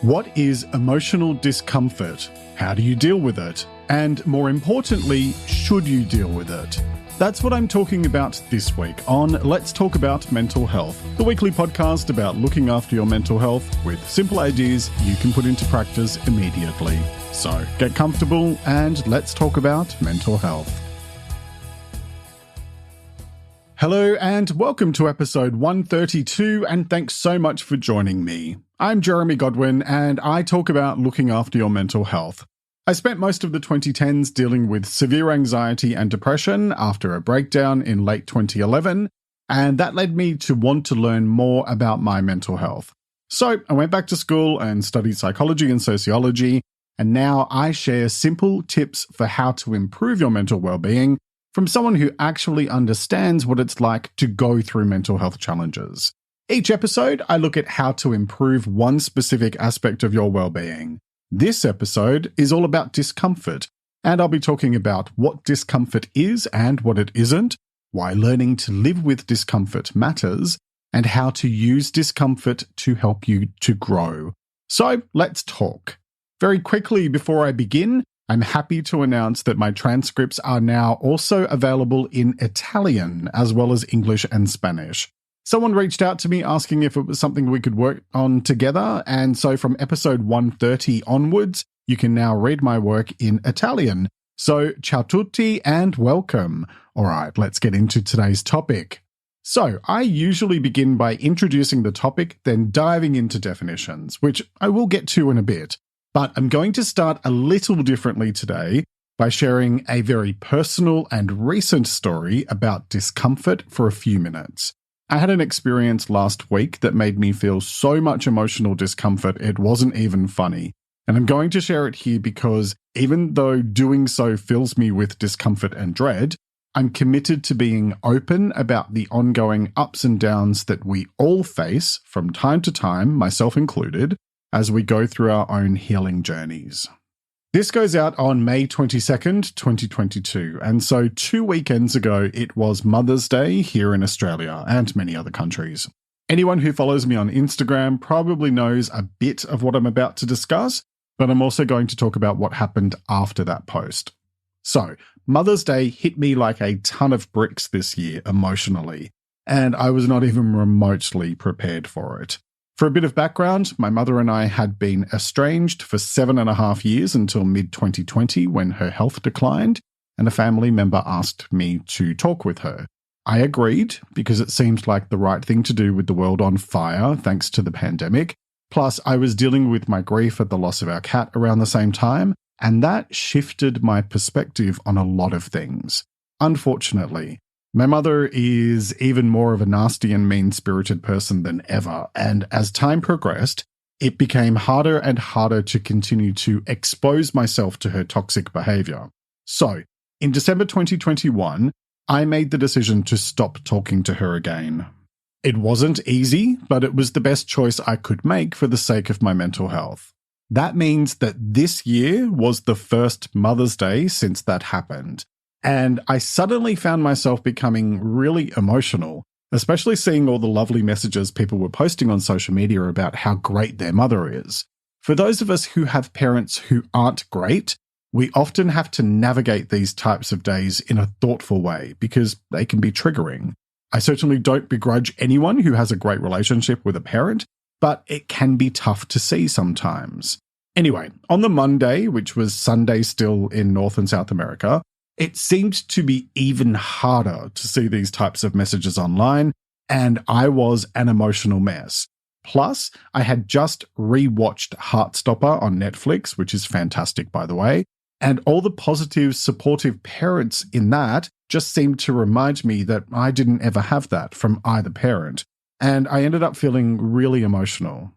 What is emotional discomfort? How do you deal with it? And more importantly, should you deal with it? That's what I'm talking about this week on Let's Talk About Mental Health, the weekly podcast about looking after your mental health with simple ideas you can put into practice immediately. So get comfortable and let's talk about mental health. Hello and welcome to episode 132, and thanks so much for joining me. I'm Jeremy Godwin and I talk about looking after your mental health. I spent most of the 2010s dealing with severe anxiety and depression after a breakdown in late 2011, and that led me to want to learn more about my mental health. So I went back to school and studied psychology and sociology, and now I share simple tips for how to improve your mental well-being from someone who actually understands what it's like to go through mental health challenges. Each episode, I look at how to improve one specific aspect of your well-being. This episode is all about discomfort, and I'll be talking about what discomfort is and what it isn't, why learning to live with discomfort matters, and how to use discomfort to help you to grow. So let's talk. Very quickly before I begin, I'm happy to announce that my transcripts are now also available in Italian, as well as English and Spanish. Someone reached out to me asking if it was something we could work on together, and so from episode 130 onwards, you can now read my work in Italian. So, ciao tutti and welcome. All right, let's get into today's topic. So, I usually begin by introducing the topic, then diving into definitions, which I will get to in a bit. But I'm going to start a little differently today by sharing a very personal and recent story about discomfort for a few minutes. I had an experience last week that made me feel so much emotional discomfort it wasn't even funny. And I'm going to share it here because even though doing so fills me with discomfort and dread, I'm committed to being open about the ongoing ups and downs that we all face from time to time, myself included, as we go through our own healing journeys. This goes out on May 22nd, 2022, and so 2 weekends ago it was Mother's Day here in Australia and many other countries. Anyone who follows me on Instagram probably knows a bit of what I'm about to discuss, but I'm also going to talk about what happened after that post. So, Mother's Day hit me like a ton of bricks this year emotionally, and I was not even remotely prepared for it. For a bit of background, my mother and I had been estranged for 7.5 years until mid-2020 when her health declined, and a family member asked me to talk with her. I agreed because it seemed like the right thing to do with the world on fire thanks to the pandemic. Plus, I was dealing with my grief at the loss of our cat around the same time, and that shifted my perspective on a lot of things. Unfortunately, my mother is even more of a nasty and mean-spirited person than ever, and as time progressed, it became harder and harder to continue to expose myself to her toxic behavior. So, in December 2021, I made the decision to stop talking to her again. It wasn't easy, but it was the best choice I could make for the sake of my mental health. That means that this year was the first Mother's Day since that happened. And I suddenly found myself becoming really emotional, especially seeing all the lovely messages people were posting on social media about how great their mother is. For those of us who have parents who aren't great, we often have to navigate these types of days in a thoughtful way because they can be triggering. I certainly don't begrudge anyone who has a great relationship with a parent, but it can be tough to see sometimes. Anyway, on the Monday, which was Sunday still in North and South America, it seemed to be even harder to see these types of messages online, and I was an emotional mess. Plus, I had just rewatched Heartstopper on Netflix, which is fantastic, by the way, and all the positive, supportive parents in that just seemed to remind me that I didn't ever have that from either parent, and I ended up feeling really emotional.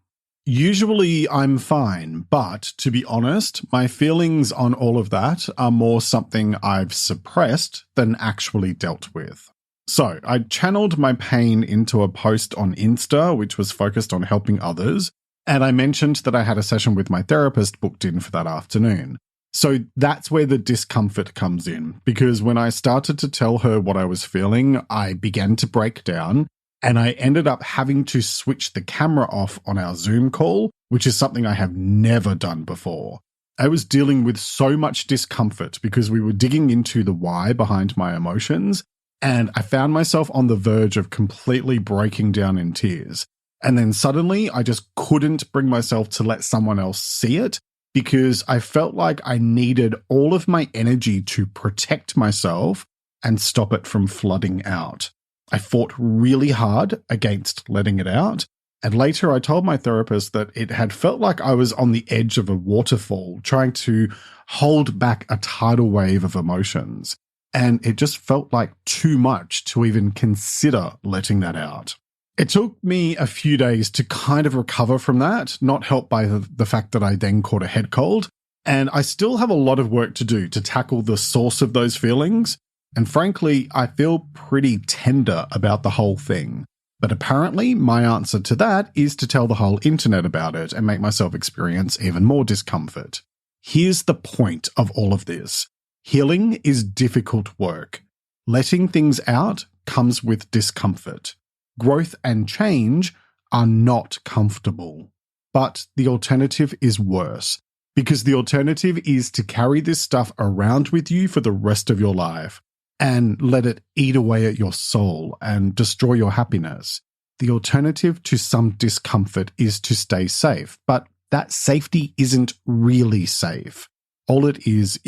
Usually I'm fine, but to be honest, my feelings on all of that are more something I've suppressed than actually dealt with. So I channeled my pain into a post on Insta, which was focused on helping others, and I mentioned that I had a session with my therapist booked in for that afternoon. So that's where the discomfort comes in, because when I started to tell her what I was feeling, I began to break down, And I ended up having to switch the camera off on our Zoom call, which is something I have never done before. I was dealing with so much discomfort because we were digging into the why behind my emotions, and I found myself on the verge of completely breaking down in tears. And then suddenly I just couldn't bring myself to let someone else see it because I felt like I needed all of my energy to protect myself and stop it from flooding out. I fought really hard against letting it out. And later I told my therapist that it had felt like I was on the edge of a waterfall trying to hold back a tidal wave of emotions. And it just felt like too much to even consider letting that out. It took me a few days to kind of recover from that, not helped by the fact that I then caught a head cold. And I still have a lot of work to do to tackle the source of those feelings. And frankly, I feel pretty tender about the whole thing. But apparently, my answer to that is to tell the whole internet about it and make myself experience even more discomfort. Here's the point of all of this. Healing is difficult work. Letting things out comes with discomfort. Growth and change are not comfortable. But the alternative is worse, because the alternative is to carry this stuff around with you for the rest of your life and let it eat away at your soul and destroy your happiness. The alternative to some discomfort is to stay safe, but that safety isn't really safe. All it is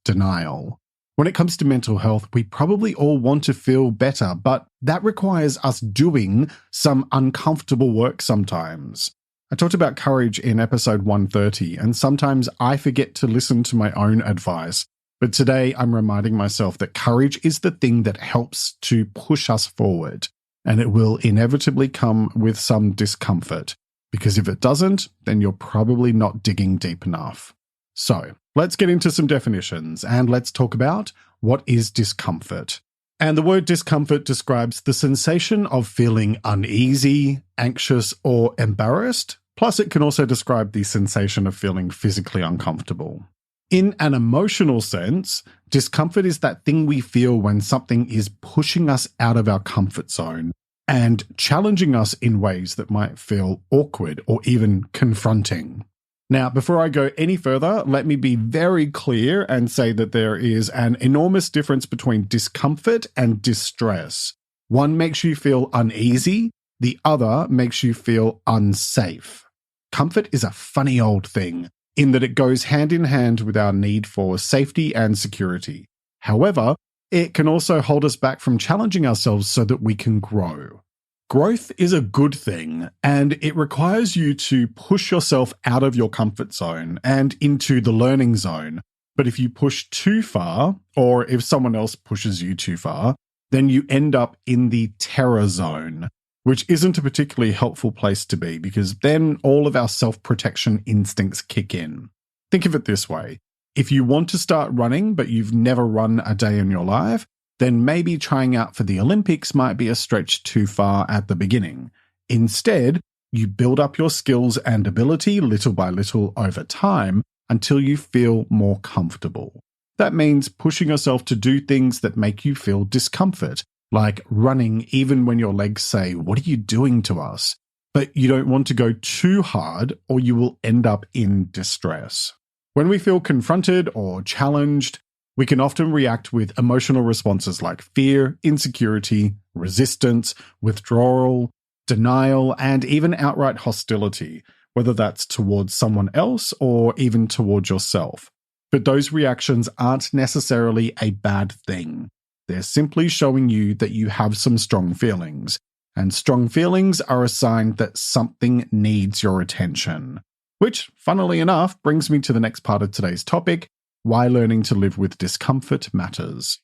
denial. When it comes to mental health, we probably all want to feel better, but that requires us doing some uncomfortable work sometimes. I talked about courage in episode 130, and sometimes I forget to listen to my own advice. But today I'm reminding myself that courage is the thing that helps to push us forward, and it will inevitably come with some discomfort, because if it doesn't, then you're probably not digging deep enough. So let's get into some definitions and let's talk about what is discomfort. And the word discomfort describes the sensation of feeling uneasy, anxious, or embarrassed. Plus, it can also describe the sensation of feeling physically uncomfortable. In an emotional sense, discomfort is that thing we feel when something is pushing us out of our comfort zone and challenging us in ways that might feel awkward or even confronting. Now, before I go any further, let me be very clear and say that there is an enormous difference between discomfort and distress. One makes you feel uneasy, the other makes you feel unsafe. Comfort is a funny old thing, in that it goes hand in hand with our need for safety and security. However, it can also hold us back from challenging ourselves so that we can grow. Growth is a good thing, and it requires you to push yourself out of your comfort zone and into the learning zone. But if you push too far, or if someone else pushes you too far, then you end up in the terror zone, which isn't a particularly helpful place to be because then all of our self-protection instincts kick in. Think of it this way. If you want to start running, but you've never run a day in your life, then maybe trying out for the Olympics might be a stretch too far at the beginning. Instead, you build up your skills and ability little by little over time until you feel more comfortable. That means pushing yourself to do things that make you feel discomfort, like running even when your legs say, "What are you doing to us?" But you don't want to go too hard or you will end up in distress. When we feel confronted or challenged, we can often react with emotional responses like fear, insecurity, resistance, withdrawal, denial, and even outright hostility, whether that's towards someone else or even towards yourself. But those reactions aren't necessarily a bad thing. They're simply showing you that you have some strong feelings, and strong feelings are a sign that something needs your attention. Which, funnily enough, brings me to the next part of today's topic, why learning to live with discomfort matters.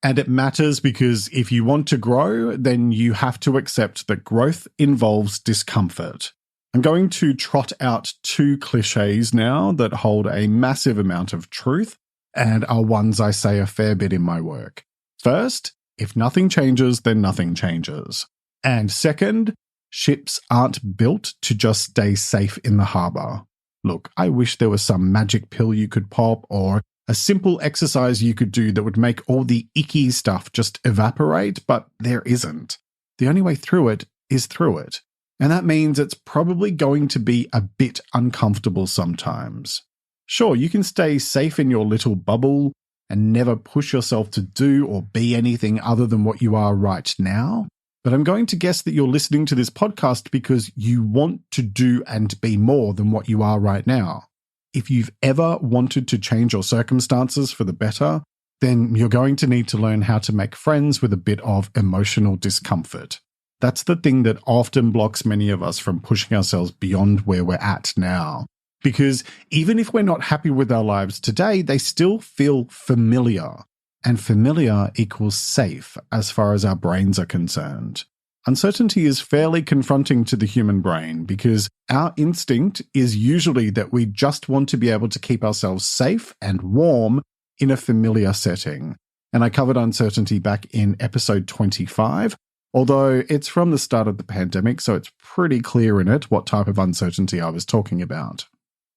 And it matters because if you want to grow, then you have to accept that growth involves discomfort. I'm going to trot out two cliches now that hold a massive amount of truth and are ones I say a fair bit in my work. First, if nothing changes, then nothing changes. And second, ships aren't built to just stay safe in the harbour. Look, I wish there was some magic pill you could pop or a simple exercise you could do that would make all the icky stuff just evaporate, but there isn't. the only way through it is through it. And that means it's probably going to be a bit uncomfortable sometimes. Sure, you can stay safe in your little bubble and never push yourself to do or be anything other than what you are right now. But I'm going to guess that you're listening to this podcast because you want to do and be more than what you are right now. If you've ever wanted to change your circumstances for the better, then you're going to need to learn how to make friends with a bit of emotional discomfort. That's the thing that often blocks many of us from pushing ourselves beyond where we're at now. Because even if we're not happy with our lives today, they still feel familiar. And familiar equals safe as far as our brains are concerned. Uncertainty is fairly confronting to the human brain because our instinct is usually that we just want to be able to keep ourselves safe and warm in a familiar setting. And I covered uncertainty back in episode 25. Although it's from the start of the pandemic, so it's pretty clear in it what type of uncertainty I was talking about.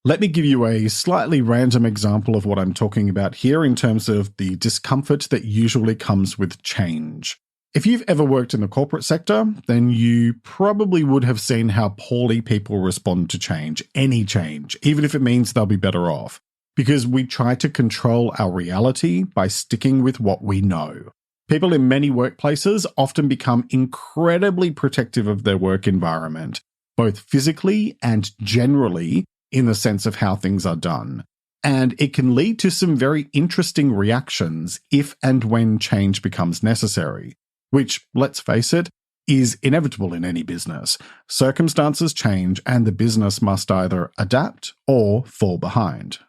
Let me give you a slightly random example of what I'm talking about here in terms of the discomfort that usually comes with change. If you've ever worked in the corporate sector, then you probably would have seen how poorly people respond to change, any change, even if it means they'll be better off, because we try to control our reality by sticking with what we know. People in many workplaces often become incredibly protective of their work environment, both physically and generally in the sense of how things are done. And it can lead to some very interesting reactions if and when change becomes necessary, which, let's face it, is inevitable in any business. Circumstances change and the business must either adapt or fall behind.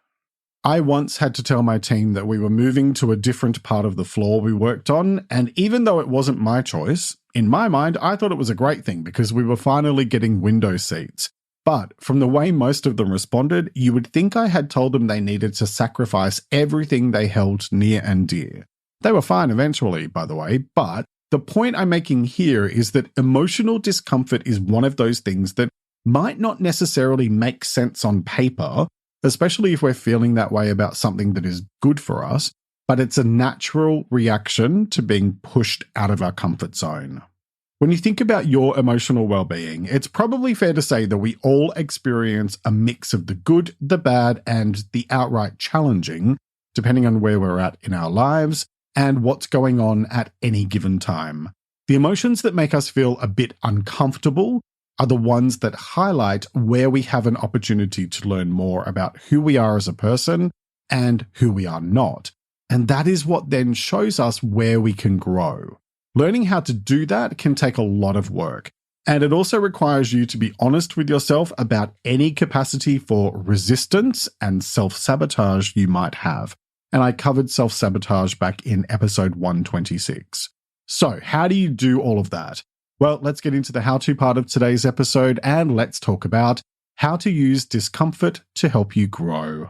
I once had to tell my team that we were moving to a different part of the floor we worked on, and even though it wasn't my choice, in my mind, I thought it was a great thing because we were finally getting window seats. But from the way most of them responded, you would think I had told them they needed to sacrifice everything they held near and dear. They were fine eventually, by the way, but the point I'm making here is that emotional discomfort is one of those things that might not necessarily make sense on paper, especially if we're feeling that way about something that is good for us, but it's a natural reaction to being pushed out of our comfort zone. When you think about your emotional well-being, it's probably fair to say that we all experience a mix of the good, the bad, and the outright challenging, depending on where we're at in our lives and what's going on at any given time. The emotions that make us feel a bit uncomfortable are the ones that highlight where we have an opportunity to learn more about who we are as a person and who we are not. And that is what then shows us where we can grow. Learning how to do that can take a lot of work. And it also requires you to be honest with yourself about any capacity for resistance and self-sabotage you might have. And I covered self-sabotage back in episode 126. So how do you do all of that? Well, let's get into the how-to part of today's episode and let's talk about how to use discomfort to help you grow.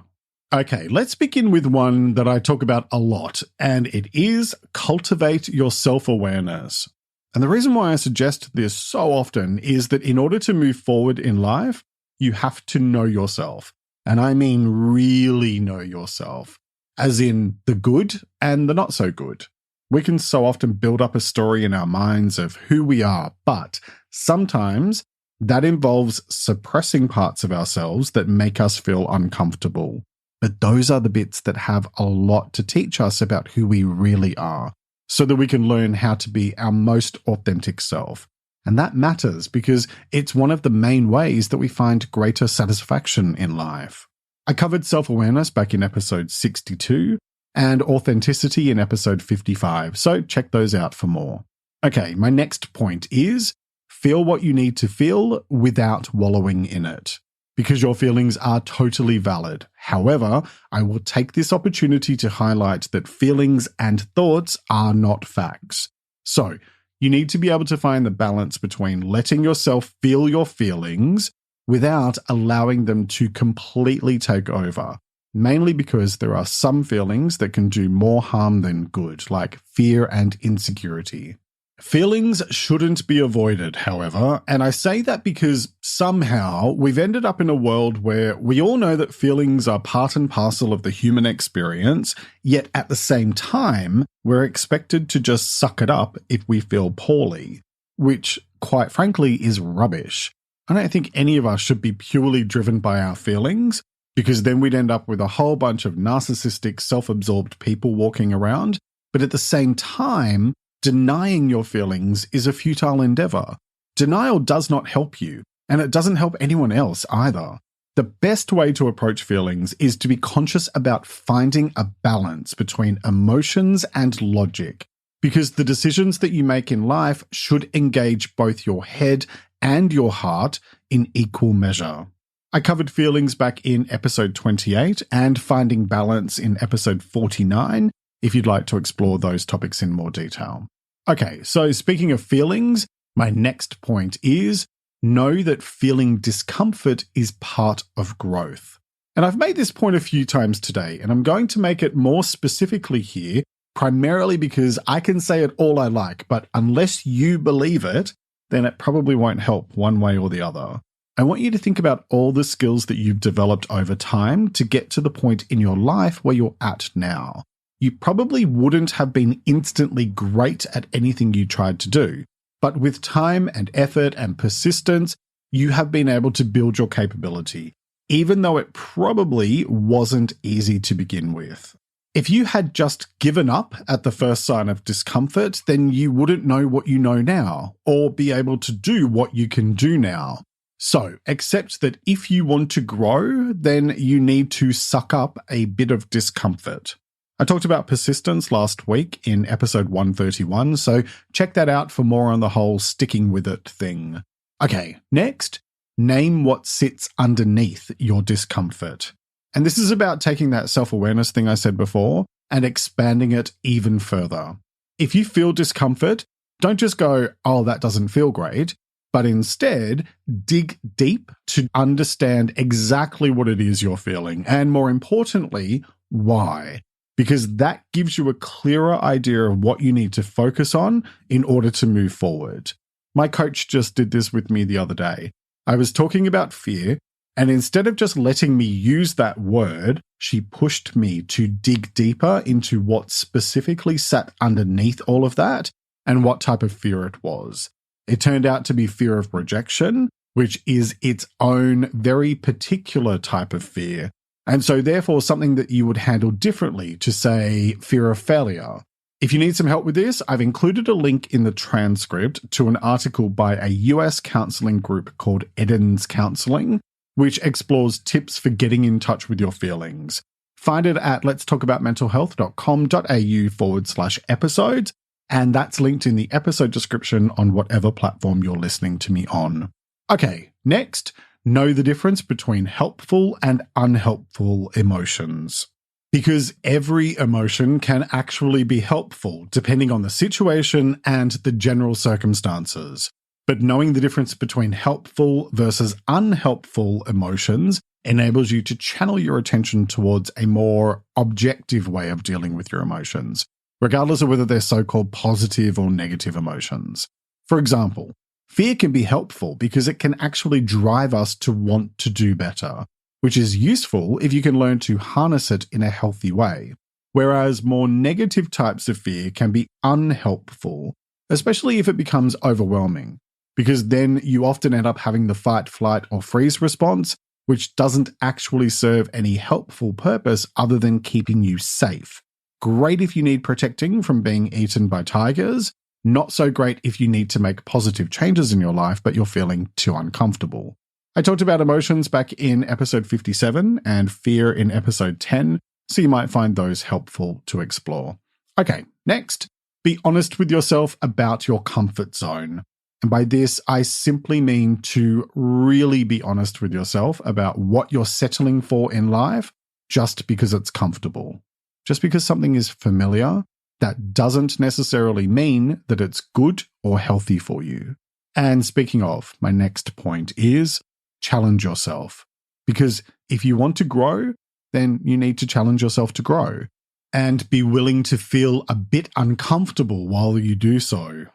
Okay, let's begin with one that I talk about a lot, and it is cultivate your self-awareness. And the reason why I suggest this so often is that in order to move forward in life, you have to know yourself. And I mean really know yourself, as in the good and the not so good. We can so often build up a story in our minds of who we are, but sometimes that involves suppressing parts of ourselves that make us feel uncomfortable. But those are the bits that have a lot to teach us about who we really are, so that we can learn how to be our most authentic self. And that matters because it's one of the main ways that we find greater satisfaction in life. I covered self-awareness back in episode 62 and authenticity in episode 55, so check those out for more. Okay, my next point is feel what you need to feel without wallowing in it, because your feelings are totally valid. However, I will take this opportunity to highlight that feelings and thoughts are not facts. So, you need to be able to find the balance between letting yourself feel your feelings without allowing them to completely take over. Mainly because there are some feelings that can do more harm than good, like fear and insecurity. Feelings shouldn't be avoided, however, and I say that because somehow we've ended up in a world where we all know that feelings are part and parcel of the human experience, yet at the same time, we're expected to just suck it up if we feel poorly. which, quite frankly, is rubbish. I don't think any of us should be purely driven by our feelings, because then we'd end up with a whole bunch of narcissistic, self-absorbed people walking around. But at the same time, denying your feelings is a futile endeavor. Denial does not help you, and it doesn't help anyone else either. The best way to approach feelings is to be conscious about finding a balance between emotions and logic, because the decisions that you make in life should engage both your head and your heart in equal measure. I covered feelings back in episode 28 and finding balance in episode 49, if you'd like to explore those topics in more detail. Okay, so speaking of feelings, my next point is know that feeling discomfort is part of growth. And I've made this point a few times today, and I'm going to make it more specifically here, primarily because I can say it all I like, but unless you believe it, then it probably won't help one way or the other. I want you to think about all the skills that you've developed over time to get to the point in your life where you're at now. You probably wouldn't have been instantly great at anything you tried to do, but with time and effort and persistence, you have been able to build your capability, even though it probably wasn't easy to begin with. If you had just given up at the first sign of discomfort, then you wouldn't know what you know now, or be able to do what you can do now. So, accept that if you want to grow, then you need to suck up a bit of discomfort. I talked about persistence last week in episode 131, so check that out for more on the whole sticking with it thing. Okay, next, name what sits underneath your discomfort. And this is about taking that self-awareness thing I said before and expanding it even further. If you feel discomfort, don't just go, oh, that doesn't feel great, but instead dig deep to understand exactly what it is you're feeling, and more importantly, why. Because that gives you a clearer idea of what you need to focus on in order to move forward. My coach just did this with me the other day. I was talking about fear, and instead of just letting me use that word, she pushed me to dig deeper into what specifically sat underneath all of that and what type of fear it was. It turned out to be fear of rejection, which is its own very particular type of fear. And so therefore something that you would handle differently to, say, fear of failure. If you need some help with this, I've included a link in the transcript to an article by a US counseling group called Eden's Counseling, which explores tips for getting in touch with your feelings. Find it at letstalkaboutmentalhealth.com.au/episodes, and that's linked in the episode description on whatever platform you're listening to me on. Okay, next, know the difference between helpful and unhelpful emotions. Because every emotion can actually be helpful depending on the situation and the general circumstances. But knowing the difference between helpful versus unhelpful emotions enables you to channel your attention towards a more objective way of dealing with your emotions, regardless of whether they're so-called positive or negative emotions. For example, fear can be helpful because it can actually drive us to want to do better, which is useful if you can learn to harness it in a healthy way. Whereas more negative types of fear can be unhelpful, especially if it becomes overwhelming, because then you often end up having the fight, flight, or freeze response, which doesn't actually serve any helpful purpose other than keeping you safe. Great if you need protecting from being eaten by tigers, not so great if you need to make positive changes in your life, but you're feeling too uncomfortable. I talked about emotions back in episode 57 and fear in episode 10, so you might find those helpful to explore. Okay, next, be honest with yourself about your comfort zone. And by this, I simply mean to really be honest with yourself about what you're settling for in life just because it's comfortable. Just because something is familiar, that doesn't necessarily mean that it's good or healthy for you. And speaking of, my next point is challenge yourself. Because if you want to grow, then you need to challenge yourself to grow and be willing to feel a bit uncomfortable while you do so.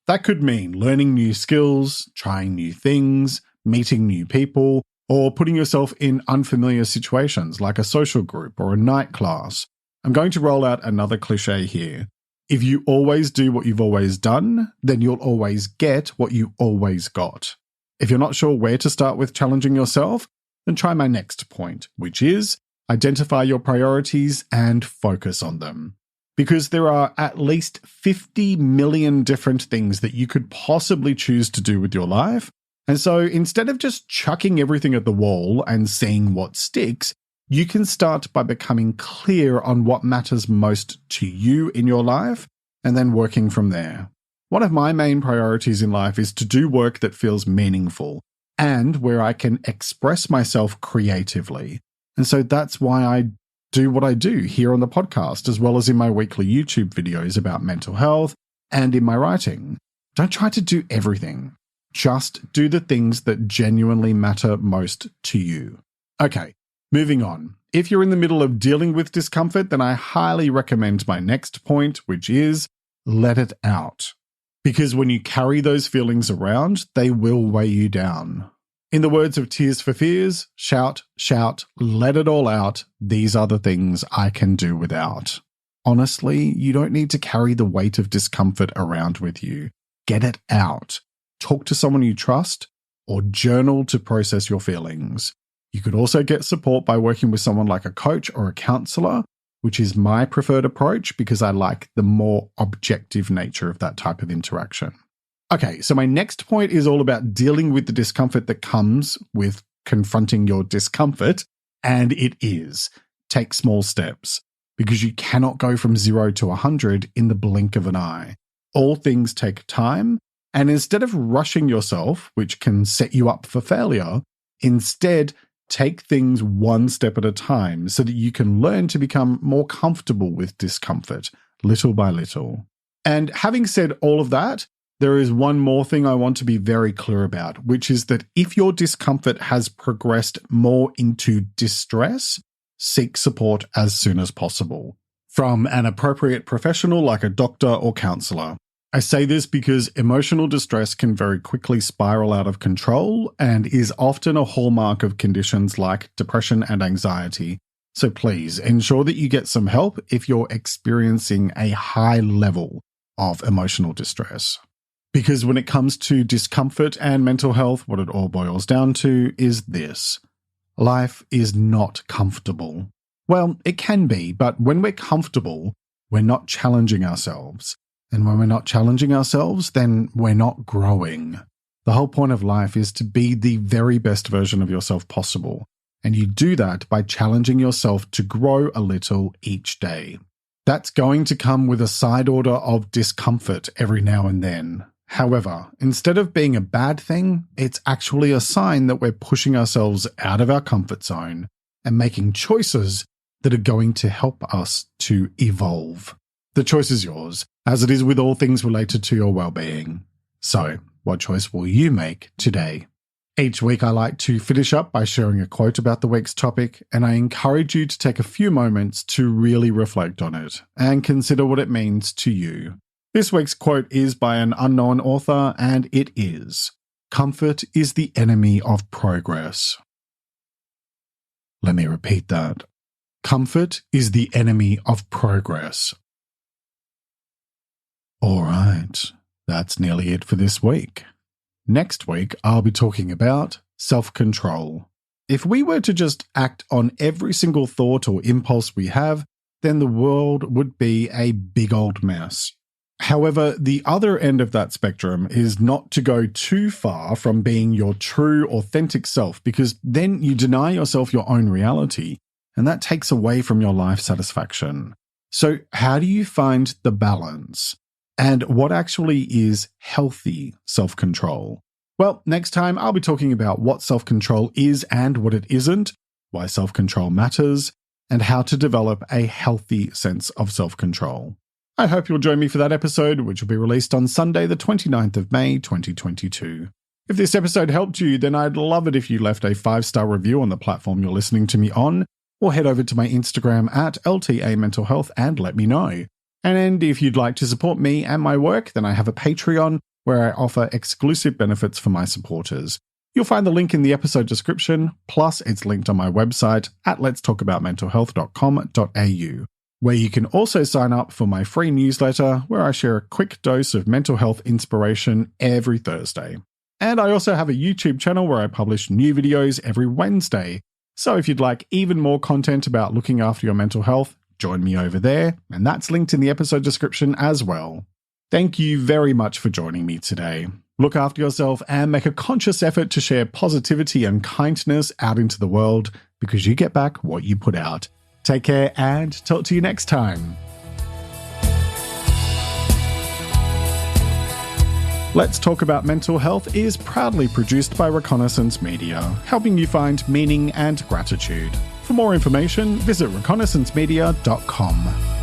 That could mean learning new skills, trying new things, meeting new people, or putting yourself in unfamiliar situations like a social group or a night class. I'm going to roll out another cliche here. If you always do what you've always done, then you'll always get what you always got. If you're not sure where to start with challenging yourself, then try my next point, which is identify your priorities and focus on them. Because there are at least 50 million different things that you could possibly choose to do with your life. And so instead of just chucking everything at the wall and seeing what sticks, you can start by becoming clear on what matters most to you in your life and then working from there. One of my main priorities in life is to do work that feels meaningful and where I can express myself creatively. And so that's why I do what I do here on the podcast, as well as in my weekly YouTube videos about mental health and in my writing. Don't try to do everything. Just do the things that genuinely matter most to you. Okay, moving on. If you're in the middle of dealing with discomfort, then I highly recommend my next point, which is let it out. Because when you carry those feelings around, they will weigh you down. In the words of Tears for Fears, shout, shout, let it all out. These are the things I can do without. Honestly, you don't need to carry the weight of discomfort around with you. Get it out. Talk to someone you trust or journal to process your feelings. You could also get support by working with someone like a coach or a counselor, which is my preferred approach because I like the more objective nature of that type of interaction. Okay, so my next point is all about dealing with the discomfort that comes with confronting your discomfort, and it is take small steps because you cannot go from 0 to 100 in the blink of an eye. All things take time, and instead of rushing yourself, which can set you up for failure, instead take things one step at a time so that you can learn to become more comfortable with discomfort, little by little. And having said all of that, there is one more thing I want to be very clear about, which is that if your discomfort has progressed more into distress, seek support as soon as possible from an appropriate professional like a doctor or counselor. I say this because emotional distress can very quickly spiral out of control and is often a hallmark of conditions like depression and anxiety. So please ensure that you get some help if you're experiencing a high level of emotional distress. Because when it comes to discomfort and mental health, what it all boils down to is this. Life is not comfortable. Well, it can be, but when we're comfortable, we're not challenging ourselves. And when we're not challenging ourselves, then we're not growing. The whole point of life is to be the very best version of yourself possible. And you do that by challenging yourself to grow a little each day. That's going to come with a side order of discomfort every now and then. However, instead of being a bad thing, it's actually a sign that we're pushing ourselves out of our comfort zone and making choices that are going to help us to evolve. The choice is yours, as it is with all things related to your well-being. So, what choice will you make today? Each week I like to finish up by sharing a quote about the week's topic, and I encourage you to take a few moments to really reflect on it and consider what it means to you. This week's quote is by an unknown author, and it is, "Comfort is the enemy of progress." Let me repeat that. Comfort is the enemy of progress. All right, that's nearly it for this week. Next week, I'll be talking about self-control. If we were to just act on every single thought or impulse we have, then the world would be a big old mess. However, the other end of that spectrum is not to go too far from being your true, authentic self, because then you deny yourself your own reality, and that takes away from your life satisfaction. So how do you find the balance? And what actually is healthy self-control? Well, next time I'll be talking about what self-control is and what it isn't, why self-control matters, and how to develop a healthy sense of self-control. I hope you'll join me for that episode, which will be released on Sunday, the 29th of May, 2022. If this episode helped you, then I'd love it if you left a 5-star review on the platform you're listening to me on, or head over to my Instagram at LTA Mental Health and let me know. And if you'd like to support me and my work, then I have a Patreon where I offer exclusive benefits for my supporters. You'll find the link in the episode description, plus it's linked on my website at letstalkaboutmentalhealth.com.au. where you can also sign up for my free newsletter where I share a quick dose of mental health inspiration every Thursday. And I also have a YouTube channel where I publish new videos every Wednesday. So if you'd like even more content about looking after your mental health, join me over there, and that's linked in the episode description as well. Thank you very much for joining me today. Look after yourself and make a conscious effort to share positivity and kindness out into the world, because you get back what you put out. Take care and talk to you next time. Let's Talk About Mental Health is proudly produced by Reconnaissance Media, helping you find meaning and gratitude. For more information, visit reconnaissancemedia.com.